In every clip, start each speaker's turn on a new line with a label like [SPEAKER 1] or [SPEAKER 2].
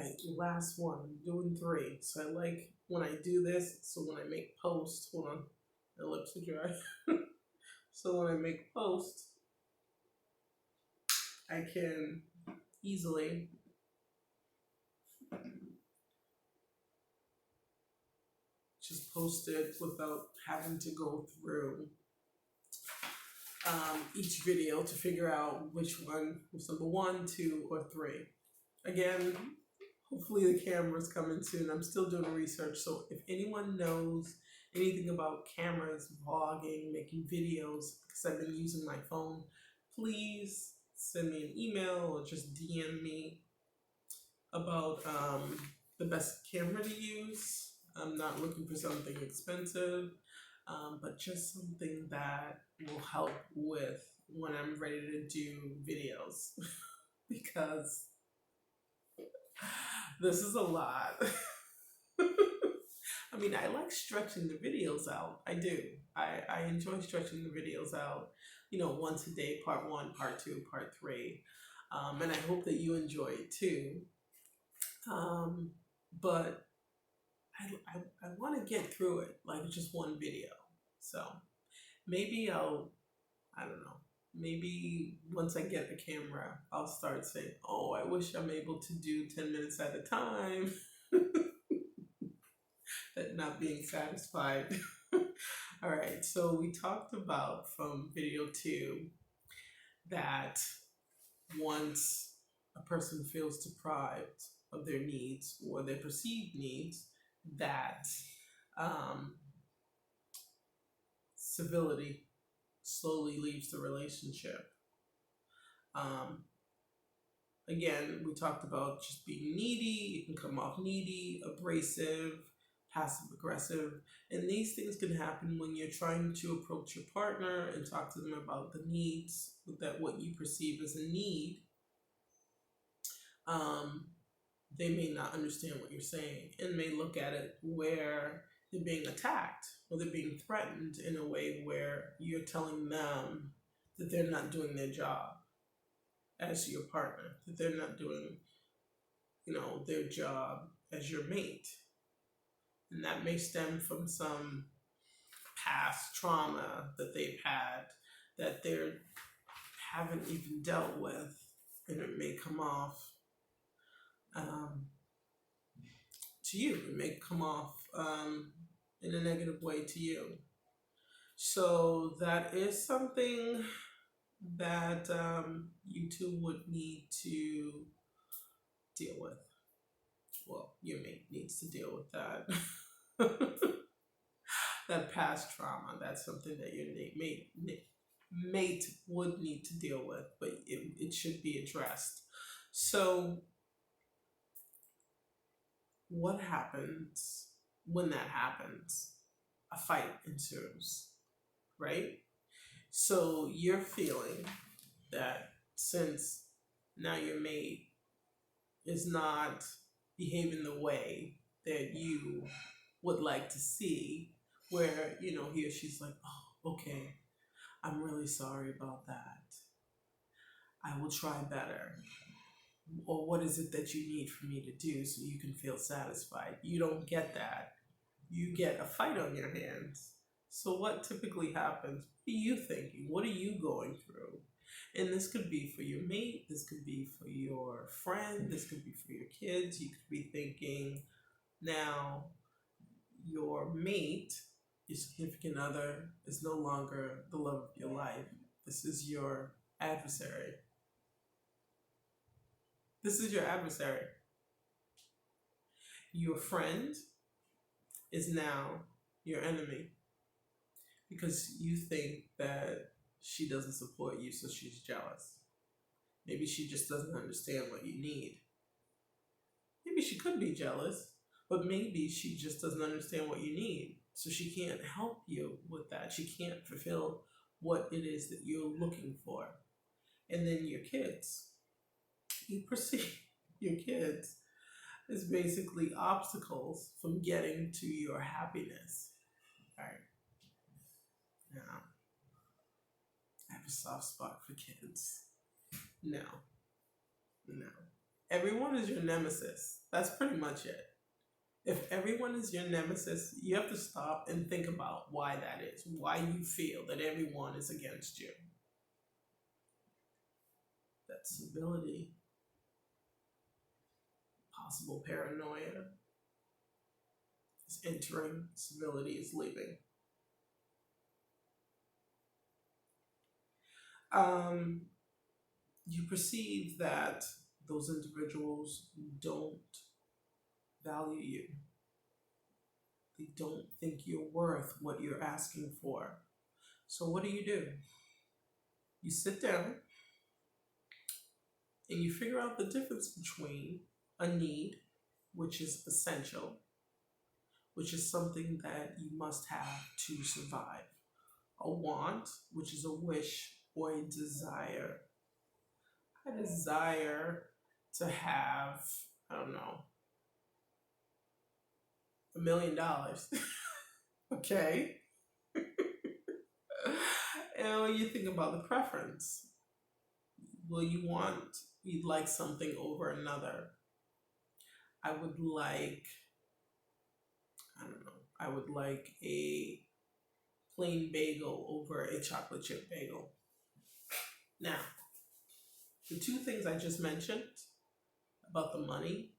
[SPEAKER 1] right, last one. I'm doing three. So I like when I do this. So when I make posts, hold on, my lips are dry. So when I make posts, I can easily just post it without having to go through each video to figure out which one was number one, two, or three. Again, hopefully the camera's coming soon. I'm still doing research, so if anyone knows anything about cameras, vlogging, making videos, because I've been using my phone, please send me an email or just DM me about the best camera to use. I'm not looking for something expensive, but just something that will help with when I'm ready to do videos because this is a lot. I mean, I like stretching the videos out. I do. I enjoy stretching the videos out, once a day, part one, part two, part three. And I hope that you enjoy it too. But I want to get through it like just one video. So maybe I don't know, maybe once I get the camera, I'll start saying, oh, I wish I'm able to do 10 minutes at a time. That not being satisfied. All right, so we talked about from video two that once a person feels deprived of their needs or their perceived needs, that um, civility slowly leaves the relationship. Um, Again, we talked about just being needy. It can come off needy, abrasive, passive aggressive. And these things can happen when you're trying to approach your partner and talk to them about the needs, that what you perceive as a need. Um, they may not understand what you're saying and may look at it where they're being attacked or they're being threatened in a way where you're telling them that they're not doing their job as your partner, that they're not doing, their job as your mate. And that may stem from some past trauma that they've had that they haven't even dealt with, and it may come off to you. It may come off in a negative way to you. So that is something that you two would need to deal with. Well, your mate needs to deal with that. That past trauma, that's something that your mate would need to deal with, but it should be addressed. So what happens when that happens? A fight ensues, right? So you're feeling that since now your mate is not behaving the way that you would like to see, where, he or she's like, oh, okay, I'm really sorry about that. I will try better. Or what is it that you need for me to do so you can feel satisfied? You don't get that. You get a fight on your hands. So what typically happens? What are you thinking? What are you going through? And this could be for your mate, this could be for your friend, this could be for your kids. You could be thinking, now your mate, your significant other, is no longer the love of your life. This is your adversary. This is your adversary. Your friend is now your enemy because you think that she doesn't support you, so she's jealous. Maybe she just doesn't understand what you need. Maybe she could be jealous, but maybe she just doesn't understand what you need. So she can't help you with that. She can't fulfill what it is that you're looking for. And then your kids. You perceive your kids as basically obstacles from getting to your happiness. All right. Now, I have a soft spot for kids. No. everyone is your nemesis. That's pretty much it. If everyone is your nemesis, you have to stop and think about why that is, why you feel that everyone is against you. That stability, possible paranoia is entering, civility is leaving. You perceive that those individuals don't value you. They don't think you're worth what you're asking for. So what do? You sit down and you figure out the difference between a need, which is essential, which is something that you must have to survive, a want, which is a wish or a desire. I desire to have, I don't know, $1 million. Okay. And when you think about the preference, you'd like something over another. I would like, I don't know, I would like a plain bagel over a chocolate chip bagel. Now, the two things I just mentioned about the money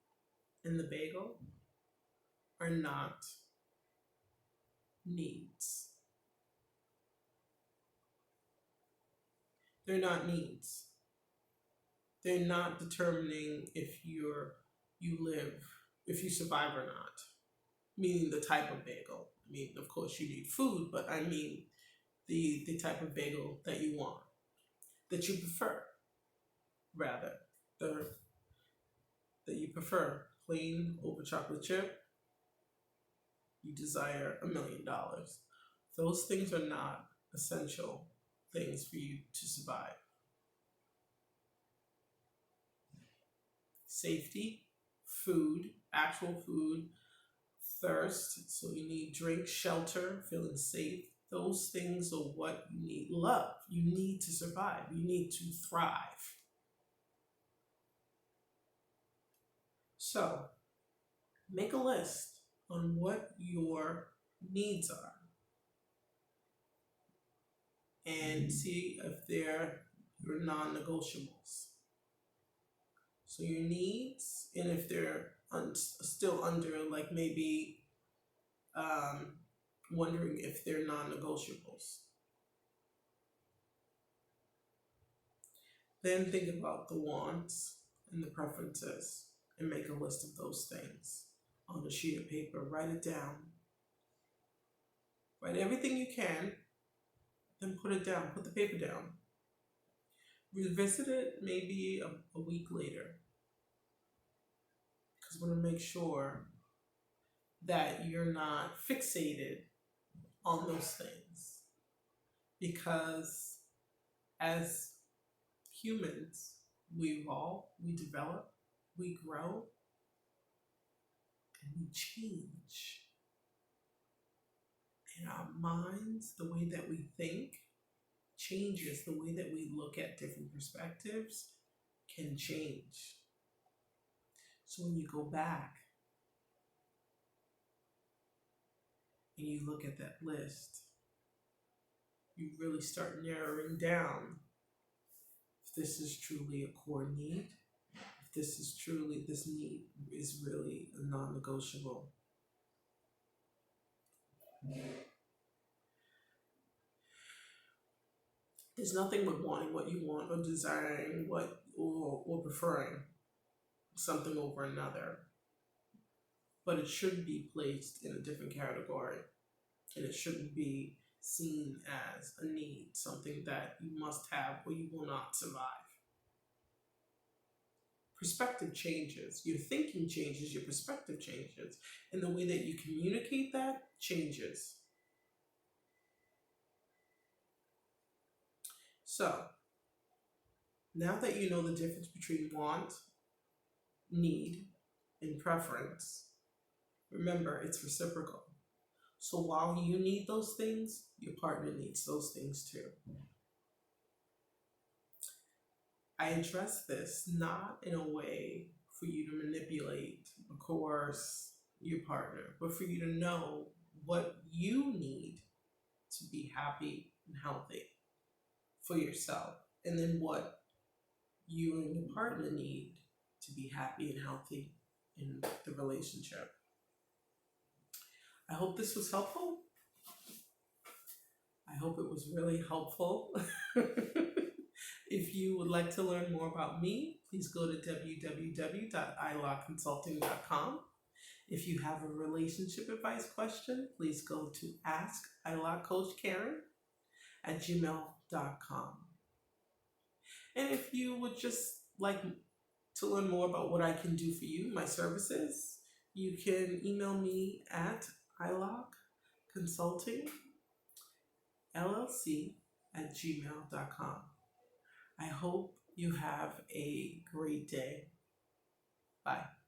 [SPEAKER 1] and the bagel are not needs. They're not needs. They're not determining if if you survive or not. Meaning the type of bagel. I mean, of course you need food, but I mean the type of bagel that you want, that you prefer, rather, that you prefer, plain over chocolate chip. You desire $1 million. Those things are not essential things for you to survive. Safety, food, actual food, thirst, so you need drink, shelter, feeling safe. Those things are what you need. Love, you need to survive. You need to thrive. So, make a list on what your needs are and see if they're your non-negotiables. So your needs, and if they're still under, like maybe wondering if they're non-negotiables. Then think about the wants and the preferences and make a list of those things on a sheet of paper. Write it down. Write everything you can, then put it down. Put the paper down. Revisit it maybe a week later. Because we want to make sure that you're not fixated on those things. Because as humans, we evolve, we develop, we grow, and we change. And our minds, the way that we think, changes. The way that we look at different perspectives can change. So when you go back and you look at that list, you really start narrowing down if this is truly a core need, if this need is really a non-negotiable. There's nothing with wanting what you want or desiring or preferring something over another. But it should be placed in a different category. And it shouldn't be seen as a need, something that you must have or you will not survive. Perspective changes, your thinking changes, your perspective changes, and the way that you communicate that changes. So, now that you know the difference between want, need, and preference, remember it's reciprocal. So while you need those things, your partner needs those things too. I address this not in a way for you to manipulate or coerce your partner, but for you to know what you need to be happy and healthy for yourself, and then what you and your partner need to be happy and healthy in the relationship. I hope this was helpful. I hope it was really helpful. If you would like to learn more about me, please go to www.ilawconsulting.com. If you have a relationship advice question, please go to askiLawCoachKaren@gmail.com. And if you would just like to learn more about what I can do for you, my services, you can email me at ilawconsultingllc@gmail.com. I hope you have a great day. Bye.